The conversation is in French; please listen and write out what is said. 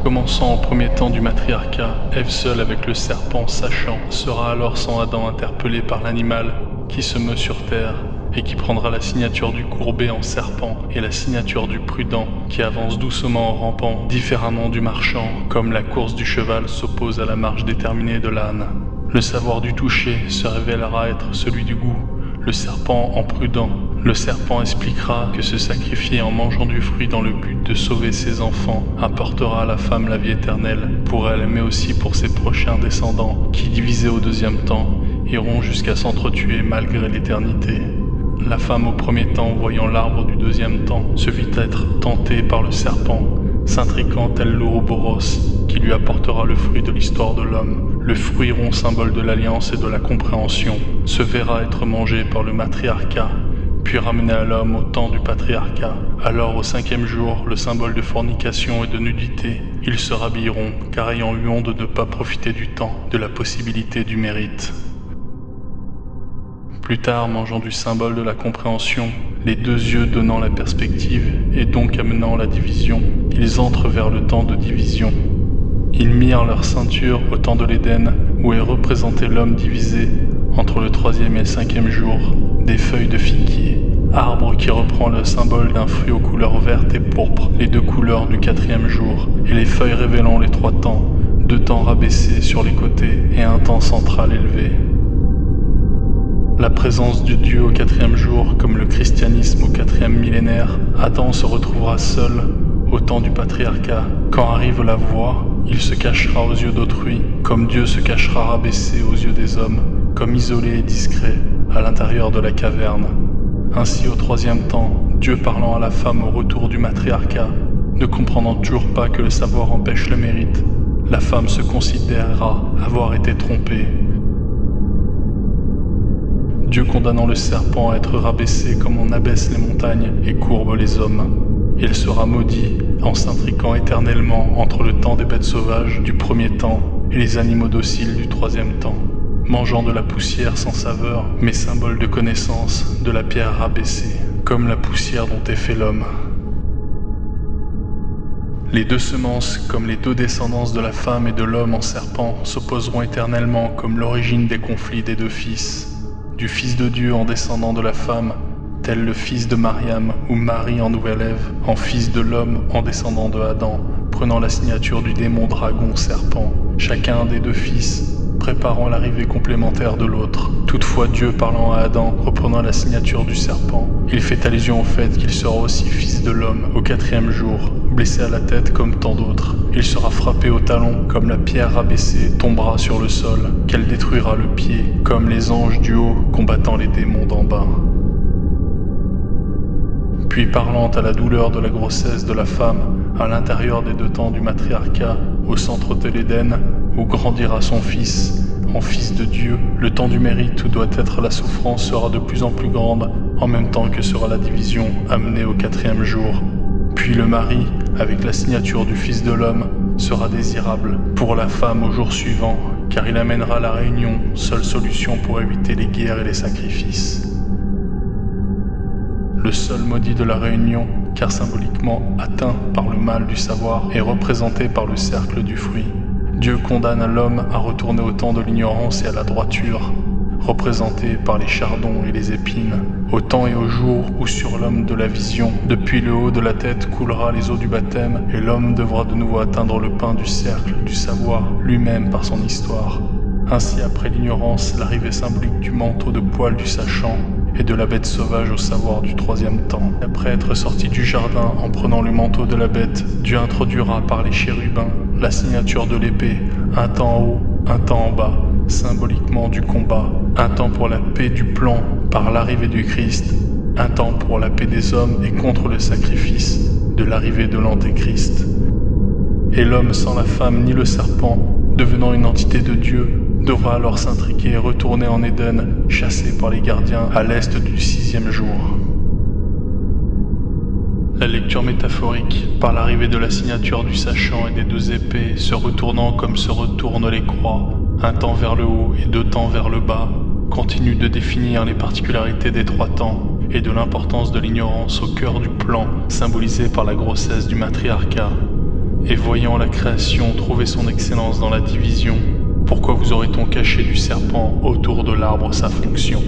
Commençant au premier temps du matriarcat, Ève seule avec le serpent sachant sera alors sans Adam interpellée par l'animal qui se meut sur terre et qui prendra la signature du courbé en serpent et la signature du prudent qui avance doucement en rampant, différemment du marchand, comme la course du cheval s'oppose à la marche déterminée de l'âne. Le savoir du toucher se révélera être celui du goût, le serpent en prudent. Le serpent expliquera que se sacrifier en mangeant du fruit dans le but de sauver ses enfants apportera à la femme la vie éternelle pour elle, mais aussi pour ses prochains descendants qui, divisés au deuxième temps, iront jusqu'à s'entretuer malgré l'éternité. La femme au premier temps, voyant l'arbre du deuxième temps, se vit être tentée par le serpent, s'intriquant tel l'Ouroboros, qui lui apportera le fruit de l'histoire de l'homme. Le fruit rond symbole de l'alliance et de la compréhension se verra être mangé par le matriarcat, puis ramené à l'homme au temps du patriarcat. Alors au 5e jour, le symbole de fornication et de nudité, ils se rhabilleront, car ayant eu honte de ne pas profiter du temps, de la possibilité du mérite. Plus tard, mangeant du symbole de la compréhension, les deux yeux donnant la perspective et donc amenant la division, ils entrent vers le temps de division. Ils mirent leur ceinture au temps de l'Éden, où est représenté l'homme divisé, entre le 3e et le 5e jour, des feuilles de figuier, arbre qui reprend le symbole d'un fruit aux couleurs vertes et pourpres, les deux couleurs du 4e jour, et les feuilles révélant les 3 temps, 2 temps rabaissés sur les côtés et un temps central élevé. La présence de Dieu au 4e jour, comme le christianisme au 4e millénaire, Adam se retrouvera seul au temps du patriarcat. Quand arrive la voix, il se cachera aux yeux d'autrui, comme Dieu se cachera rabaissé aux yeux des hommes, comme isolé et discret à l'intérieur de la caverne. Ainsi au 3e temps, Dieu parlant à la femme au retour du matriarcat, ne comprenant toujours pas que le savoir empêche le mérite, la femme se considérera avoir été trompée. Dieu condamnant le serpent à être rabaissé comme on abaisse les montagnes et courbe les hommes. Il sera maudit en s'intriquant éternellement entre le temps des bêtes sauvages du premier temps et les animaux dociles du 3e temps, mangeant de la poussière sans saveur, mais symbole de connaissance, de la pierre rabaissée, comme la poussière dont est fait l'homme. Les deux semences, comme les deux descendances de la femme et de l'homme en serpent, s'opposeront éternellement comme l'origine des conflits des deux fils. Du Fils de Dieu en descendant de la femme, tel le fils de Mariam ou Marie en nouvelle Ève, en fils de l'homme en descendant de Adam, prenant la signature du démon dragon serpent, chacun des deux fils préparant l'arrivée complémentaire de l'autre. Toutefois Dieu parlant à Adam, reprenant la signature du serpent, il fait allusion au fait qu'il sera aussi fils de l'homme au 4e jour, blessé à la tête comme tant d'autres. Il sera frappé au talon, comme la pierre rabaissée tombera sur le sol, qu'elle détruira le pied, comme les anges du haut combattant les démons d'en bas. Puis parlant à la douleur de la grossesse de la femme, à l'intérieur des 2 temps du matriarcat, au centre de l'Éden, où grandira son fils, en fils de Dieu, le temps du mérite où doit être la souffrance sera de plus en plus grande, en même temps que sera la division amenée au 4e jour. Puis le mari, avec la signature du Fils de l'homme, sera désirable pour la femme au jour suivant, car il amènera la réunion, seule solution pour éviter les guerres et les sacrifices. Le seul maudit de la réunion, car symboliquement atteint par le mal du savoir, est représenté par le cercle du fruit. Dieu condamne l'homme à retourner au temps de l'ignorance et à la droiture, représenté par les chardons et les épines, au temps et au jour où sur l'homme de la vision, depuis le haut de la tête coulera les eaux du baptême, et l'homme devra de nouveau atteindre le pain du cercle du savoir, lui-même par son histoire. Ainsi après l'ignorance, l'arrivée symbolique du manteau de poil du sachant, et de la bête sauvage au savoir du 3e temps. Après être sorti du jardin en prenant le manteau de la bête, Dieu introduira par les chérubins la signature de l'épée, un temps en haut, un temps en bas, symboliquement du combat, un temps pour la paix du plan par l'arrivée du Christ, un temps pour la paix des hommes et contre le sacrifice de l'arrivée de l'Antéchrist. Et l'homme sans la femme ni le serpent, devenant une entité de Dieu, devra alors s'intriquer et retourner en Éden, chassé par les gardiens à l'est du 6e jour. La lecture métaphorique, par l'arrivée de la signature du sachant et des 2 épées, se retournant comme se retournent les croix, un temps vers le haut et 2 temps vers le bas, continue de définir les particularités des 3 temps et de l'importance de l'ignorance au cœur du plan, symbolisé par la grossesse du matriarcat. Et voyant la création trouver son excellence dans la division, pourquoi vous aurait-on caché du serpent autour de l'arbre sa fonction ?